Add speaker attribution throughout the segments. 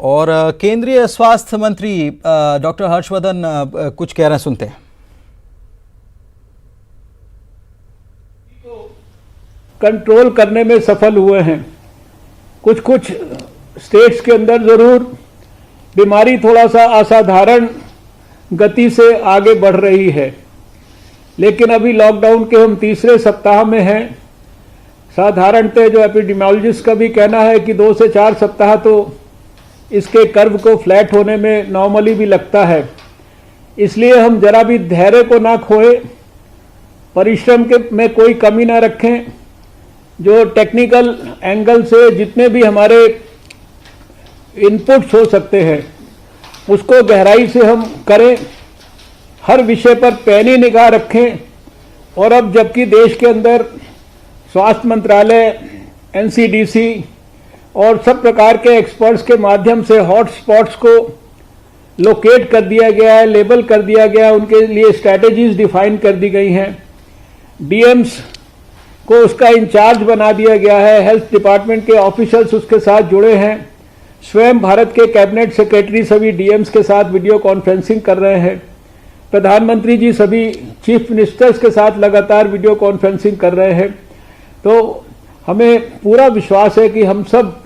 Speaker 1: और केंद्रीय स्वास्थ्य मंत्री डॉक्टर हर्षवर्धन कुछ कह रहे हैं, सुनते हैं।
Speaker 2: कंट्रोल करने में सफल हुए हैं। कुछ कुछ स्टेट्स के अंदर जरूर बीमारी थोड़ा सा असाधारण गति से आगे बढ़ रही है, लेकिन अभी लॉकडाउन के हम तीसरे सप्ताह में हैं। साधारणतः जो एपिडेमियोलॉजिस्ट का भी कहना है कि 2 से 4 सप्ताह तो इसके कर्व को फ्लैट होने में नॉर्मली भी लगता है। इसलिए हम जरा भी धैर्य को ना खोएं, परिश्रम के में कोई कमी ना रखें। जो टेक्निकल एंगल से जितने भी हमारे इनपुट्स हो सकते हैं उसको गहराई से हम करें, हर विषय पर पैनी निगाह रखें। और अब जबकि देश के अंदर स्वास्थ्य मंत्रालय, एनसीडीसी और सब प्रकार के एक्सपर्ट्स के माध्यम से हॉट स्पॉट्स को लोकेट कर दिया गया है, लेबल कर दिया गया, उनके लिए स्ट्रैटेजीज डिफाइन कर दी गई हैं, डीएम्स को उसका इंचार्ज बना दिया गया है, हेल्थ डिपार्टमेंट के ऑफिसर्स उसके साथ जुड़े हैं, स्वयं भारत के कैबिनेट सेक्रेटरी सभी डीएम्स के साथ वीडियो कॉन्फ्रेंसिंग कर रहे हैं, प्रधानमंत्री जी सभी चीफ मिनिस्टर्स के साथ लगातार वीडियो कॉन्फ्रेंसिंग कर रहे हैं। तो हमें पूरा विश्वास है कि हम सब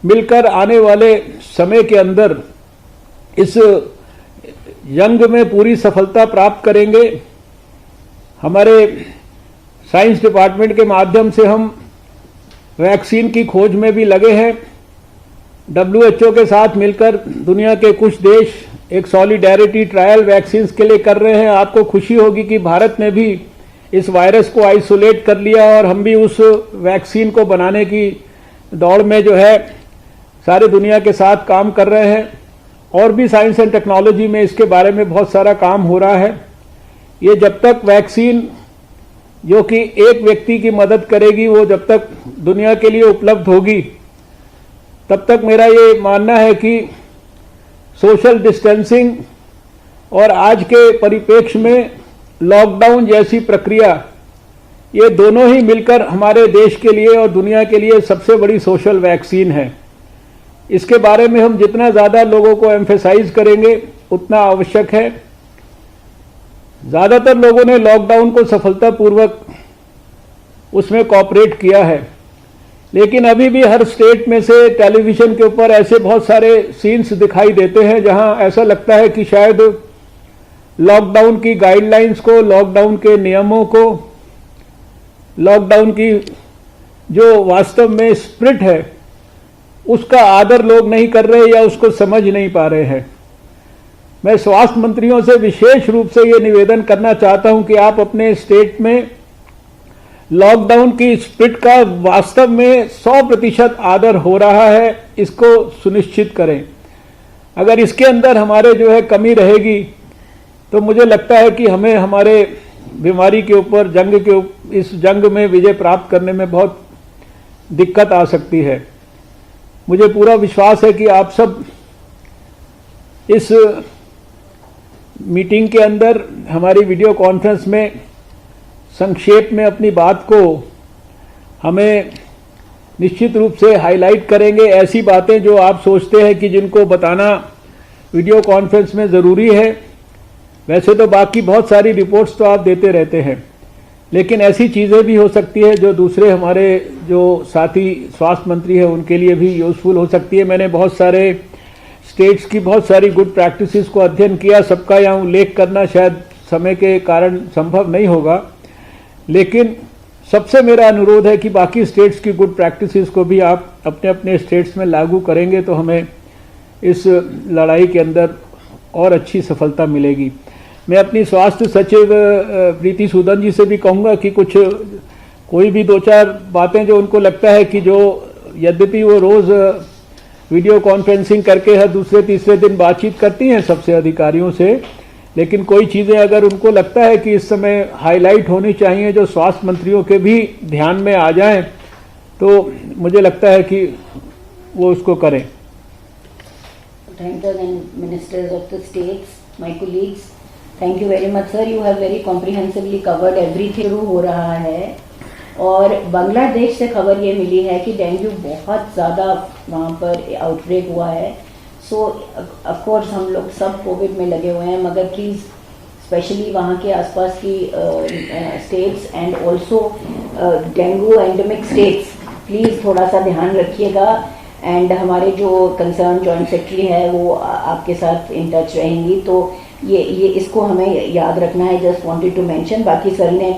Speaker 2: मिलकर आने वाले समय के अंदर इस जंग में पूरी सफलता प्राप्त करेंगे। हमारे साइंस डिपार्टमेंट के माध्यम से हम वैक्सीन की खोज में भी लगे हैं। WHO के साथ मिलकर दुनिया के कुछ देश एक सॉलिडेरिटी ट्रायल वैक्सीन के लिए कर रहे हैं। आपको खुशी होगी कि भारत ने भी इस वायरस को आइसोलेट कर लिया और हम भी उस वैक्सीन को बनाने की दौड़ में जो है सारे दुनिया के साथ काम कर रहे हैं। और भी साइंस एंड टेक्नोलॉजी में इसके बारे में बहुत सारा काम हो रहा है। ये जब तक वैक्सीन जो कि एक व्यक्ति की मदद करेगी वो जब तक दुनिया के लिए उपलब्ध होगी, तब तक मेरा ये मानना है कि सोशल डिस्टेंसिंग और आज के परिप्रेक्ष्य में लॉकडाउन जैसी प्रक्रिया, ये दोनों ही मिलकर हमारे देश के लिए और दुनिया के लिए सबसे बड़ी सोशल वैक्सीन है। इसके बारे में हम जितना ज़्यादा लोगों को एम्फेसाइज करेंगे उतना आवश्यक है। ज़्यादातर लोगों ने लॉकडाउन को सफलतापूर्वक उसमें कोऑपरेट किया है, लेकिन अभी भी हर स्टेट में से टेलीविज़न के ऊपर ऐसे बहुत सारे सीन्स दिखाई देते हैं जहां ऐसा लगता है कि शायद लॉकडाउन की गाइडलाइंस को, लॉकडाउन के नियमों को, लॉकडाउन की जो वास्तव में स्पिरिट है उसका आदर लोग नहीं कर रहे या उसको समझ नहीं पा रहे हैं। मैं स्वास्थ्य मंत्रियों से विशेष रूप से ये निवेदन करना चाहता हूं कि आप अपने स्टेट में लॉकडाउन की स्पिरिट का वास्तव में 100% आदर हो रहा है, इसको सुनिश्चित करें। अगर इसके अंदर हमारे जो है कमी रहेगी तो मुझे लगता है कि हमें हमारे बीमारी के ऊपर इस जंग में विजय प्राप्त करने में बहुत दिक्कत आ सकती है। मुझे पूरा विश्वास है कि आप सब इस मीटिंग के अंदर हमारी वीडियो कॉन्फ्रेंस में संक्षेप में अपनी बात को हमें निश्चित रूप से हाईलाइट करेंगे। ऐसी बातें जो आप सोचते हैं कि जिनको बताना वीडियो कॉन्फ्रेंस में ज़रूरी है। वैसे तो बाकी बहुत सारी रिपोर्ट्स तो आप देते रहते हैं, लेकिन ऐसी चीज़ें भी हो सकती है जो दूसरे हमारे जो साथी स्वास्थ्य मंत्री हैं उनके लिए भी यूज़फुल हो सकती है। मैंने बहुत सारे स्टेट्स की बहुत सारी गुड प्रैक्टिसेस को अध्ययन किया। सबका यहाँ उल्लेख करना शायद समय के कारण संभव नहीं होगा, लेकिन सबसे मेरा अनुरोध है कि बाकी स्टेट्स की गुड प्रैक्टिसेस को भी आप अपने अपने स्टेट्स में लागू करेंगे तो हमें इस लड़ाई के अंदर और अच्छी सफलता मिलेगी। मैं अपनी स्वास्थ्य सचिव प्रीति सूदन जी से भी कहूँगा कि कोई भी 2-4 बातें जो उनको लगता है कि जो यद्यपि वो रोज़ वीडियो कॉन्फ्रेंसिंग करके हर दूसरे तीसरे दिन बातचीत करती हैं सबसे अधिकारियों से, लेकिन कोई चीज़ें अगर उनको लगता है कि इस समय हाईलाइट होनी चाहिए जो स्वास्थ्य मंत्रियों के भी ध्यान में आ जाएं, तो मुझे लगता है कि वो उसको करें।
Speaker 3: Directors and ministers of the states, my colleagues, thank you very much sir. You have very comprehensively covered everything हो रहा है। और बांग्लादेश से खबर ये मिली है कि डेंगू बहुत ज़्यादा वहाँ पर आउटब्रेक हुआ है। सो ऑफ कोर्स हम लोग सब कोविड में लगे हुए हैं, मगर प्लीज़ स्पेशली वहाँ के आसपास की states and also dengue endemic states, please थोड़ा सा ध्यान रखिएगा। एंड हमारे जो कंसर्न जॉइंट सेक्रेटरी है वो आपके साथ इन टच रहेंगी, तो ये इसको हमें याद रखना है। Just wanted to mention. बाकी सर ने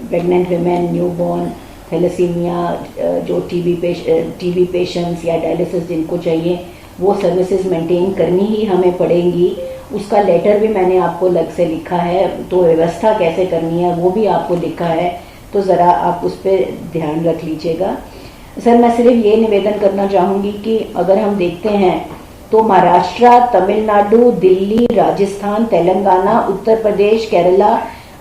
Speaker 3: प्रेग्नेंट विमेन, न्यूबॉर्न, थैलेसीमिया, जो टीबी पेशेंट्स या डायलिसिस जिनको चाहिए वो सर्विसेज मेंटेन करनी ही हमें पड़ेंगी। उसका लेटर भी मैंने आपको अलग से लिखा है, तो व्यवस्था कैसे करनी है वो भी आपको लिखा है, तो ज़रा आप उस पर ध्यान रख लीजिएगा। सर मैं सिर्फ ये निवेदन करना चाहूँगी कि अगर हम देखते हैं तो महाराष्ट्र, तमिलनाडु, दिल्ली, राजस्थान, तेलंगाना, उत्तर प्रदेश, केरला,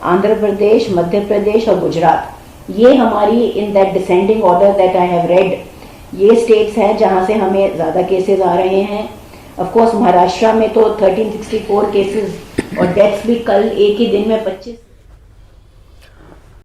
Speaker 3: आंध्र प्रदेश, मध्य प्रदेश और गुजरात, ये हमारी in that descending order that I have read, ये स्टेट्स हैं जहाँ से हमें ज़्यादा केसेस आ रहे हैं। ऑफ कोर्स महाराष्ट्र में तो 1364 केसेस और डेथ्स भी कल एक ही दिन में 25